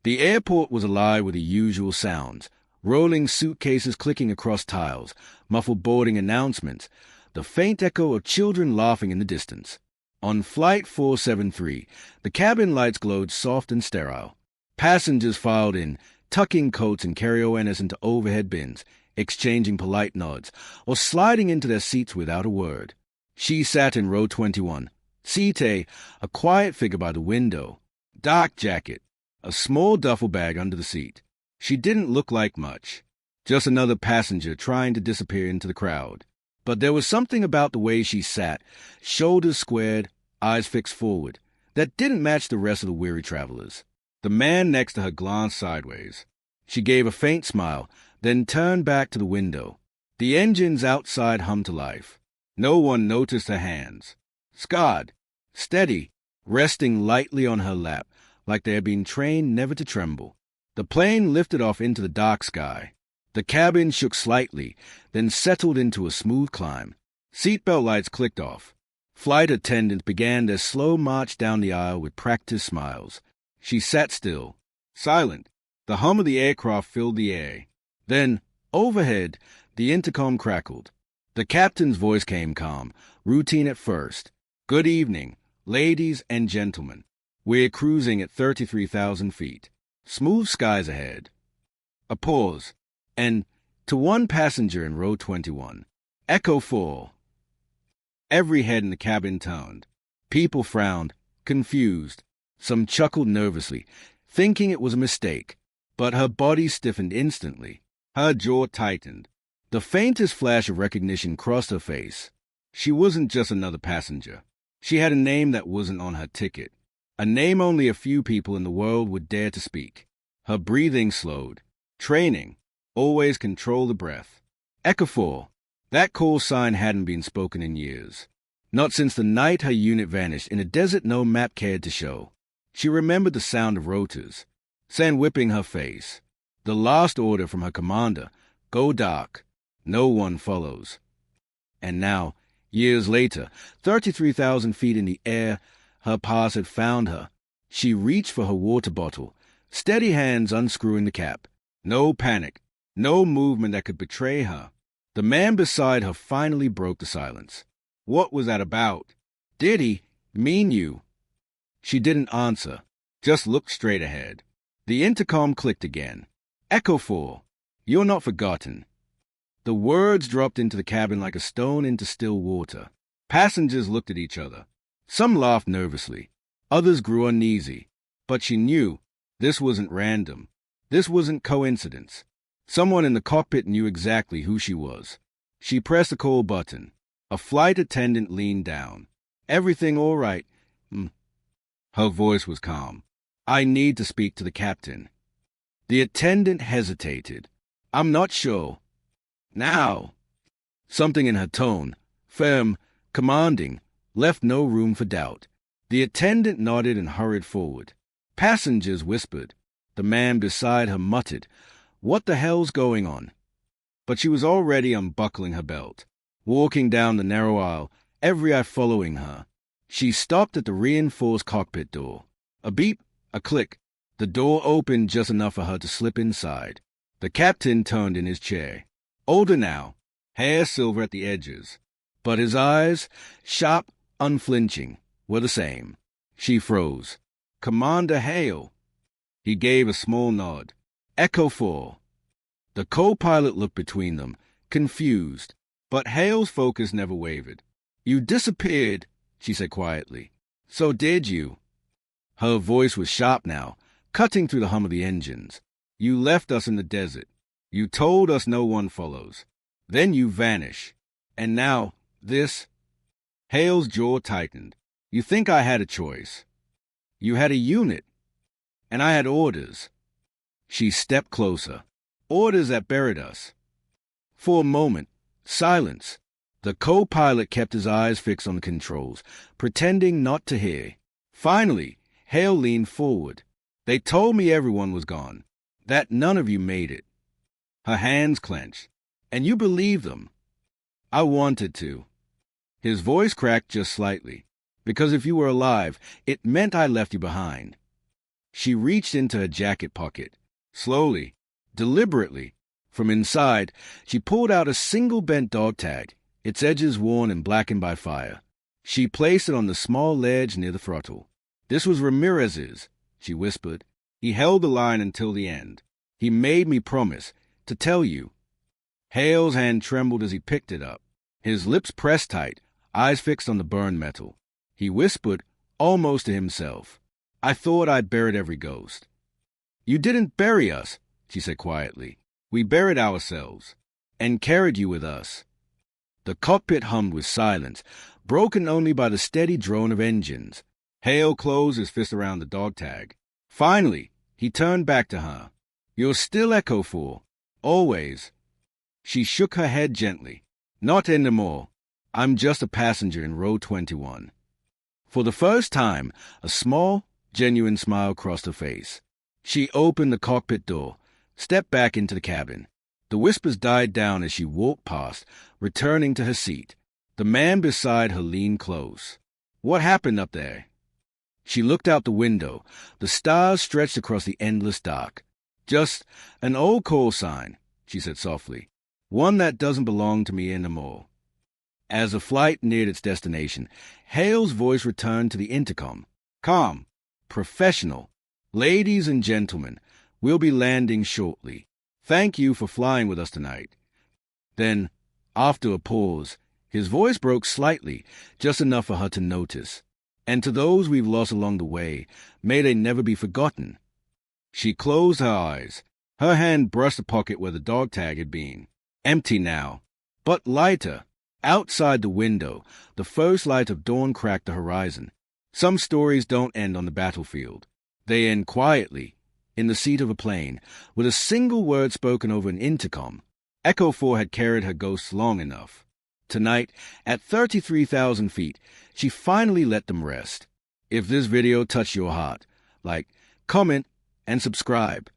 The airport was alive with the usual sounds, rolling suitcases clicking across tiles, muffled boarding announcements, the faint echo of children laughing in the distance. On Flight 473, the cabin lights glowed soft and sterile. Passengers filed in, tucking coats and carry-ons into overhead bins, exchanging polite nods, or sliding into their seats without a word. She sat in row 21, Seat A, a quiet figure by the window, dark jacket, a small duffel bag under the seat. She didn't look like much, just another passenger trying to disappear into the crowd. But there was something about the way she sat, shoulders squared, eyes fixed forward, that didn't match the rest of the weary travelers. The man next to her glanced sideways. She gave a faint smile, then turned back to the window. The engines outside hummed to life. No one noticed her hands. Scarred, steady, resting lightly on her lap, like they had been trained never to tremble. The plane lifted off into the dark sky. The cabin shook slightly, then settled into a smooth climb. Seatbelt lights clicked off. Flight attendants began their slow march down the aisle with practiced smiles. She sat still, silent. The hum of the aircraft filled the air. Then, overhead, the intercom crackled. The captain's voice came calm, routine at first. "Good evening, ladies and gentlemen. We're cruising at 33,000 feet. Smooth skies ahead." A pause, and to one passenger in row 21, "Echo 4." Every head in the cabin turned. People frowned, confused. Some chuckled nervously, thinking it was a mistake. But her body stiffened instantly. Her jaw tightened. The faintest flash of recognition crossed her face. She wasn't just another passenger. She had a name that wasn't on her ticket. A name only a few people in the world would dare to speak. Her breathing slowed. Training. Always control the breath. Echo 4. That call sign hadn't been spoken in years. Not since the night her unit vanished in a desert no map cared to show. She remembered the sound of rotors, sand whipping her face. The last order from her commander, "Go dark. No one follows." And now, years later, 33,000 feet in the air, her past had found her. She reached for her water bottle, steady hands unscrewing the cap. No panic, no movement that could betray her. The man beside her finally broke the silence. What was that about? Did he mean you? She didn't answer, just looked straight ahead. The intercom clicked again. "Echo 4, you're not forgotten." The words dropped into the cabin like a stone into still water. Passengers looked at each other. Some laughed nervously. Others grew uneasy. But she knew this wasn't random. This wasn't coincidence. Someone in the cockpit knew exactly who she was. She pressed the call button. A flight attendant leaned down. "Everything all right?" Her voice was calm. "I need to speak to the captain." The attendant hesitated. "I'm not sure." "Now." Something in her tone, firm, commanding, left no room for doubt. The attendant nodded and hurried forward. Passengers whispered. The man beside her muttered, "What the hell's going on?" But she was already unbuckling her belt, walking down the narrow aisle, every eye following her. She stopped at the reinforced cockpit door. A beep, a click. The door opened just enough for her to slip inside. The captain turned in his chair. Older now, hair silver at the edges. But his eyes, sharp, unflinching, were the same. She froze. "Commander Hale." He gave a small nod. "Echo 4. The co-pilot looked between them, confused. But Hale's focus never wavered. "You disappeared," she said quietly. "So did you." Her voice was sharp now, cutting through the hum of the engines. "You left us in the desert. You told us no one follows. Then you vanish. And now, this." Hale's jaw tightened. "You think I had a choice. You had a unit. And I had orders." She stepped closer. "Orders that buried us." For a moment, silence. The co-pilot kept his eyes fixed on the controls, pretending not to hear. Finally, Hale leaned forward. "They told me everyone was gone, that none of you made it." Her hands clenched. "And you believed them." "I wanted to." His voice cracked just slightly. "Because if you were alive, it meant I left you behind." She reached into her jacket pocket. Slowly, deliberately, from inside, she pulled out a single bent dog tag, its edges worn and blackened by fire. She placed it on the small ledge near the throttle. "This was Ramirez's," she whispered. "He held the line until the end. He made me promise to tell you." Hale's hand trembled as he picked it up. His lips pressed tight, eyes fixed on the burned metal. He whispered, almost to himself, "I thought I'd buried every ghost." "You didn't bury us," she said quietly. "We buried ourselves and carried you with us." The cockpit hummed with silence, broken only by the steady drone of engines. Hale closed his fist around the dog tag. Finally, he turned back to her. "You're still Echo 4. Always." She shook her head gently. "Not anymore. I'm just a passenger in row 21. For the first time, a small, genuine smile crossed her face. She opened the cockpit door, stepped back into the cabin. The whispers died down as she walked past, returning to her seat. The man beside her leaned close. "What happened up there?" She looked out the window. The stars stretched across the endless dark. "Just an old call sign," she said softly. "One that doesn't belong to me anymore." As the flight neared its destination, Hale's voice returned to the intercom. Calm, professional. "Ladies and gentlemen, we'll be landing shortly. Thank you for flying with us tonight." Then, after a pause, his voice broke slightly, just enough for her to notice. "And to those we've lost along the way, may they never be forgotten." She closed her eyes. Her hand brushed the pocket where the dog tag had been. Empty now, but lighter. Outside the window, the first light of dawn cracked the horizon. Some stories don't end on the battlefield. They end quietly, in the seat of a plane, with a single word spoken over an intercom. Echo 4 had carried her ghosts long enough. Tonight, at 33,000 feet, she finally let them rest. If this video touched your heart, like, comment, and subscribe.